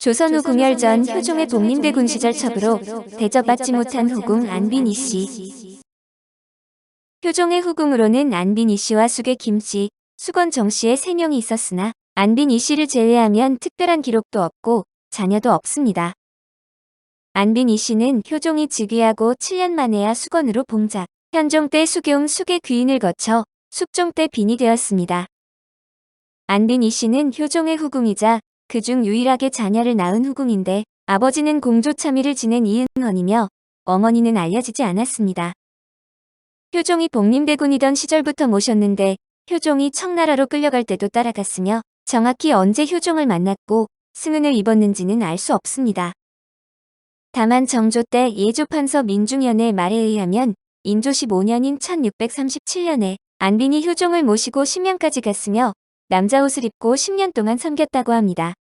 조선 후 궁열전 효종의 복림대군 시절 첩으로 대접받지 못한 후궁 안빈 이씨. 효종의 후궁으로는 안빈 이씨와 수계 김씨, 수건 정씨의 3명이 있었으나 안빈 이씨를 제외하면 특별한 기록도 없고 자녀도 없습니다. 안빈 이씨는 효종이 즉위하고 7년 만에야 수건으로 봉작, 현종 때 수경 수계 귀인을 거쳐 숙종 때 빈이 되었습니다. 안빈 이씨는 효종의 후궁이자 그중 유일하게 자녀를 낳은 후궁인데 아버지는 공조 참의를 지낸 이은헌이며 어머니는 알려지지 않았습니다. 효종이 복림대군이던 시절부터 모셨는데 효종이 청나라로 끌려갈 때도 따라갔으며 정확히 언제 효종을 만났고 승은을 입었는지는 알 수 없습니다. 다만 정조 때 예조판서 민중연의 말에 의하면 인조 15년인 1637년에 안빈이 효종을 모시고 심양까지 갔으며 남자 옷을 입고 10년 동안 섬겼다고 합니다.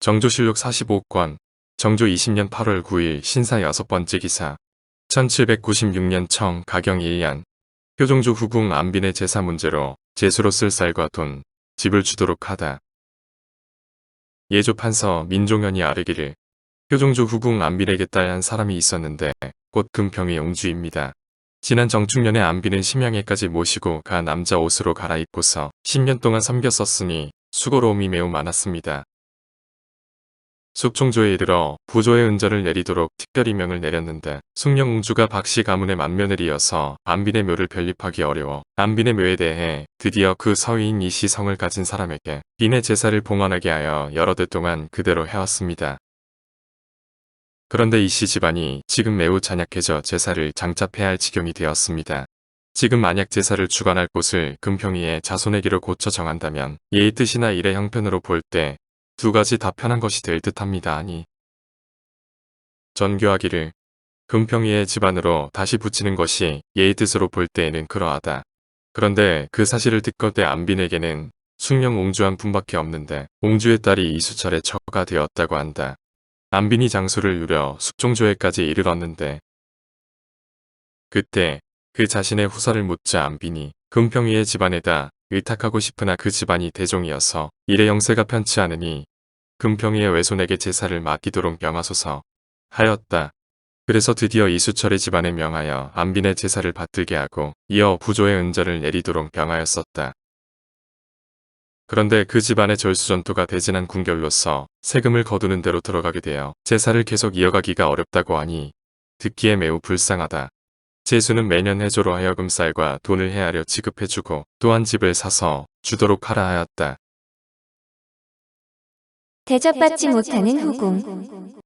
정조실록 45권, 정조 20년 8월 9일 신사 6번째 기사, 1796년 청 가경 1년, 효종조 후궁 안빈의 제사 문제로 제수로 쓸 쌀과 돈, 집을 주도록 하다. 예조판서 민종연이 아뢰기를 효종조 후궁 안빈에게 딸 한 사람이 있었는데 곧 금평의 옹주입니다. 지난 정축년에 안빈은 심양에까지 모시고 가 남자 옷으로 갈아입고서 10년 동안 섬겼었으니 수고로움이 매우 많았습니다. 숙종조에 이르러 부조의 은절을 내리도록 특별히 명을 내렸는데 숭령옹주가 박씨 가문의 만면을 이어서 안빈의 묘를 변립하기 어려워 안빈의 묘에 대해 드디어 그 서위인 이씨 성을 가진 사람에게 빈의 제사를 봉헌하게 하여 여러 대 동안 그대로 해왔습니다. 그런데 이씨 집안이 지금 매우 잔약해져 제사를 장잡해야 할 지경이 되었습니다. 지금 만약 제사를 주관할 곳을 금평이의 자손에게로 고쳐 정한다면 예의 뜻이나 일의 형편으로 볼 때 2가지 다 편한 것이 될 듯합니다. 아니 전교하기를 금평이의 집안으로 다시 붙이는 것이 예의 뜻으로 볼 때에는 그러하다. 그런데 그 사실을 듣거때 안빈에게는 숭령 옹주 한 분밖에 없는데 옹주의 딸이 이수철의 처가 되었다고 한다. 안빈이 장수를 누려 숙종조에까지 이르렀는데 그때 그 자신의 후사를 묻자 안빈이 금평이의 집안에다 의탁하고 싶으나 그 집안이 대종이어서 일의 영세가 편치 않으니 금평이의 외손에게 제사를 맡기도록 명하소서 하였다. 그래서 드디어 이수철의 집안에 명하여 안빈의 제사를 받들게 하고 이어 부조의 은절을 내리도록 명하였었다. 그런데 그 집안의 절수전토가 대진한 궁결로서 세금을 거두는 대로 들어가게 되어 제사를 계속 이어가기가 어렵다고 하니 듣기에 매우 불쌍하다. 제수는 매년 해조로 하여금 쌀과 돈을 헤아려 지급해주고 또한 집을 사서 주도록 하라 하였다. 대접받지 못하는 후궁.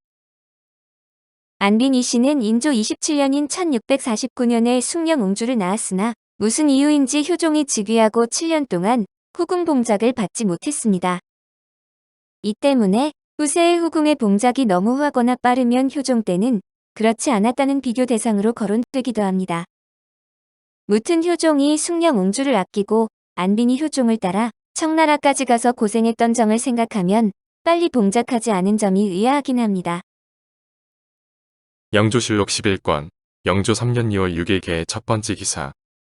안빈 이씨는 인조 27년인 1649년에 숭령 옹주를 낳았으나 무슨 이유인지 효종이 즉위하고 7년 동안 후궁 봉작을 받지 못했습니다. 이 때문에 후세의 후궁의 봉작이 너무 후하거나 빠르면 효종 때는 그렇지 않았다는 비교 대상으로 거론되기도 합니다. 무튼 효종이 숭령 옹주를 아끼고 안빈이 효종을 따라 청나라까지 가서 고생했던 점을 생각하면 빨리 봉작하지 않은 점이 의아하긴 합니다. 영조실록 11권, 영조 3년 2월 6일 개의 첫 번째 기사,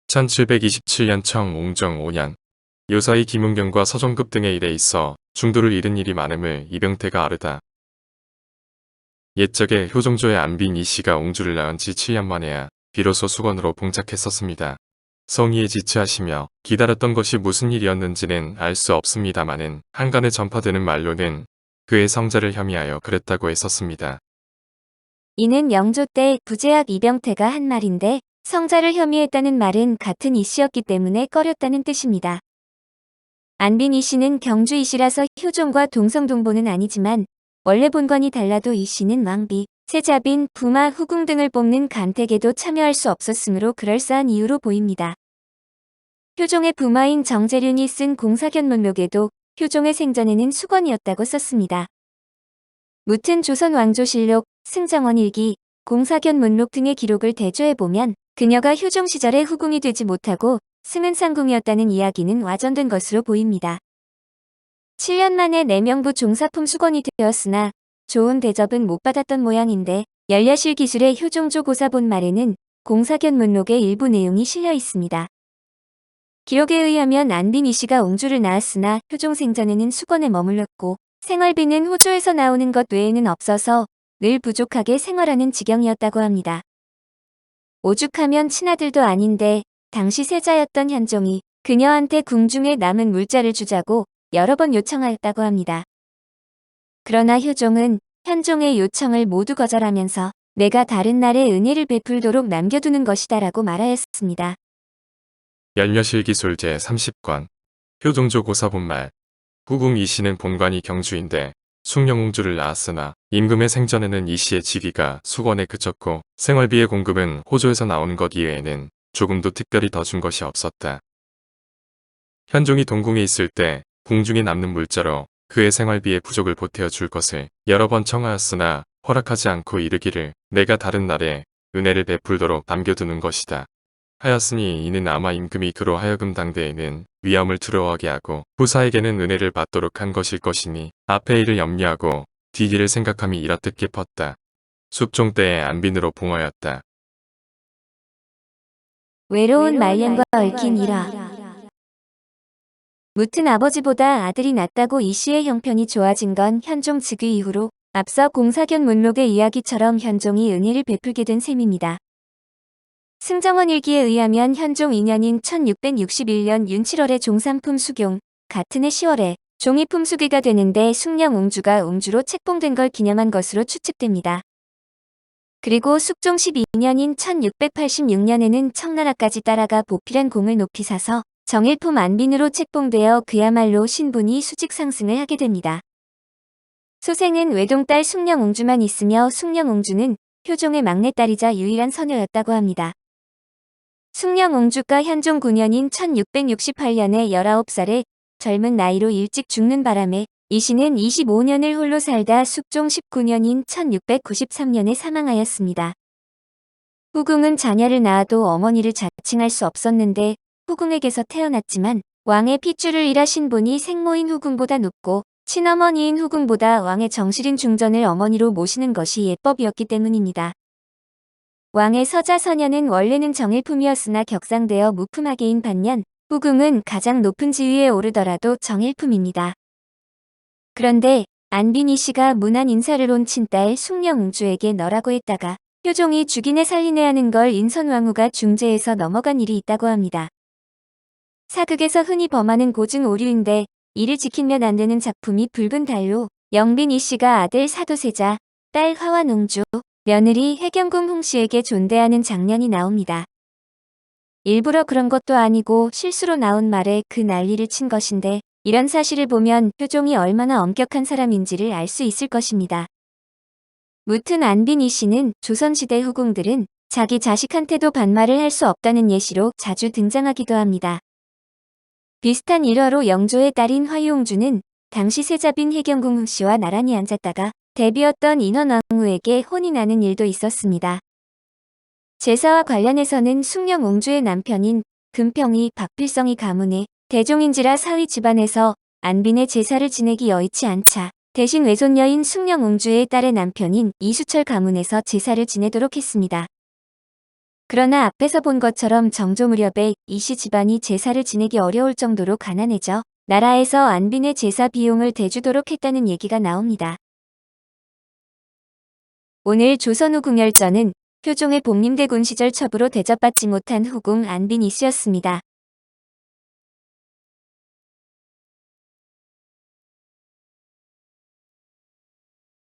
1727년 청 옹정 5년, 요사이 김은경과 서정급 등의 일에 있어 중도를 잃은 일이 많음을 이병태가 아르다. 옛적에 효종조의 안빈 이씨가 옹주를 낳은 지 7년 만에야 비로소 수건으로 봉착했었습니다. 성의에 지체하시며 기다렸던 것이 무슨 일이었는지는 알 수 없습니다마는 한간에 전파되는 말로는 그의 성자를 혐의하여 그랬다고 했었습니다. 이는 영조 때 부제학 이병태가 한 말인데 성자를 혐의했다는 말은 같은 이씨였기 때문에 꺼렸다는 뜻입니다. 안빈 이씨는 경주 이씨라서 효종과 동성동보는 아니지만 원래 본관이 달라도 이씨는 왕비, 세자빈, 부마, 후궁 등을 뽑는 간택에도 참여할 수 없었으므로 그럴싸한 이유로 보입니다. 효종의 부마인 정재륜이 쓴 공사견문록에도 효종의 생전에는 수건이었다고 썼습니다. 무튼 조선 왕조실록, 승정원일기, 공사견문록 등의 기록을 대조해보면 그녀가 효종 시절에 후궁이 되지 못하고 승은상궁이었다는 이야기는 와전된 것으로 보입니다. 7년 만에 내명부 종사품 수건이 되었으나 좋은 대접은 못 받았던 모양인데 열려실 기술의 효종조 고사본 말에는 공사견문록의 일부 내용이 실려 있습니다. 기록에 의하면 안빈 이씨가 옹주를 낳았으나 효종 생전에는 수건에 머물렀고 생활비는 호조에서 나오는 것 외에는 없어서 늘 부족하게 생활하는 지경이었다고 합니다. 오죽하면 친아들도 아닌데 당시 세자였던 현종이 그녀한테 궁중에 남은 물자를 주자고 여러 번 요청하였다고 합니다. 그러나 효종은 현종의 요청을 모두 거절하면서 내가 다른 날에 은혜를 베풀도록 남겨두는 것이다라고 말하였습니다. 열려실기술 제30권 효종조 고사본말 후궁 이씨는 본관이 경주인데 숭령옹주를 낳았으나 임금의 생전에는 이씨의 직위가 수건에 그쳤고 생활비의 공급은 호조에서 나오는 것 이외에는 조금도 특별히 더 준 것이 없었다. 현종이 동궁에 있을 때 궁중에 남는 물자로 그의 생활비의 부족을 보태어 줄 것을 여러 번 청하였으나 허락하지 않고 이르기를 내가 다른 날에 은혜를 베풀도록 남겨두는 것이다. 하였으니 이는 아마 임금이 그로 하여금 당대에는 위험을 두려워하게 하고 후사에게는 은혜를 받도록 한 것일 것이니 앞의 일을 염려하고 뒤뒤를 생각함이 이렇듯 깊었다. 숙종 때에 안빈으로 봉하였다. 외로운 말년과 얽힌 일화. 무튼 아버지보다 아들이 낫다고 이씨의 형편이 좋아진 건 현종 즉위 이후로 앞서 공사견 문록의 이야기처럼 현종이 은혜를 베풀게 된 셈입니다. 승정원 일기에 의하면 현종 2년인 1661년 윤 7월에 종삼품 수경, 같은 해 10월에 종이 품수기가 되는데 숭령옹주가 옹주로 책봉된 걸 기념한 것으로 추측됩니다. 그리고 숙종 12년인 1686년에는 청나라까지 따라가 보필한 공을 높이 사서 정일품 안빈으로 책봉되어 그야말로 신분이 수직 상승을 하게 됩니다. 소생은 외동딸 숭령옹주만 있으며 숭령옹주는 효종의 막내딸이자 유일한 서녀였다고 합니다. 숭령옹주가 현종 9년인 1668년에 19살에 젊은 나이로 일찍 죽는 바람에 이씨는 25년을 홀로 살다 숙종 19년인 1693년에 사망하였습니다. 후궁은 자녀를 낳아도 어머니를 자칭할 수 없었는데 후궁에게서 태어났지만 왕의 핏줄을 일하신 분이 생모인 후궁보다 높고 친어머니인 후궁보다 왕의 정실인 중전을 어머니로 모시는 것이 예법이었기 때문입니다. 왕의 서자서녀는 원래는 정일품이었으나 격상되어 무품하게인 반면 후궁은 가장 높은 지위에 오르더라도 정일품입니다. 그런데 안빈 이씨가 문안 인사를 온 친딸 숭령옹주에게 너라고 했다가 효종이 죽이네 살리네 하는 걸 인선왕후가 중재해서 넘어간 일이 있다고 합니다. 사극에서 흔히 범하는 고증 오류인데 이를 지키면 안 되는 작품이 붉은 달로 영빈 이씨가 아들 사도세자, 딸 화완옹주, 며느리 해경궁 홍씨에게 존대하는 장면이 나옵니다. 일부러 그런 것도 아니고 실수로 나온 말에 그 난리를 친 것인데 이런 사실을 보면 효종이 얼마나 엄격한 사람인지를 알 수 있을 것입니다. 무튼 안빈 이씨는 조선시대 후궁들은 자기 자식한테도 반말을 할 수 없다는 예시로 자주 등장하기도 합니다. 비슷한 일화로 영조의 딸인 화유옹주는 당시 세자빈 해경궁 홍씨와 나란히 앉았다가 대비였던 인원왕후에게 혼이 나는 일도 있었습니다. 제사와 관련해서는 숭령옹주의 남편인 금평이 박필성이 가문에 대종인지라 사위 집안에서 안빈의 제사를 지내기 여의치 않자 대신 외손녀인 숭령옹주의 딸의 남편인 이수철 가문에서 제사를 지내도록 했습니다. 그러나 앞에서 본 것처럼 정조 무렵에 이씨 집안이 제사를 지내기 어려울 정도로 가난해져 나라에서 안빈의 제사 비용을 대주도록 했다는 얘기가 나옵니다. 오늘 조선후궁열전은 효종의 복림대군 시절 첩으로 대접받지 못한 후궁 안빈 이씨였습니다.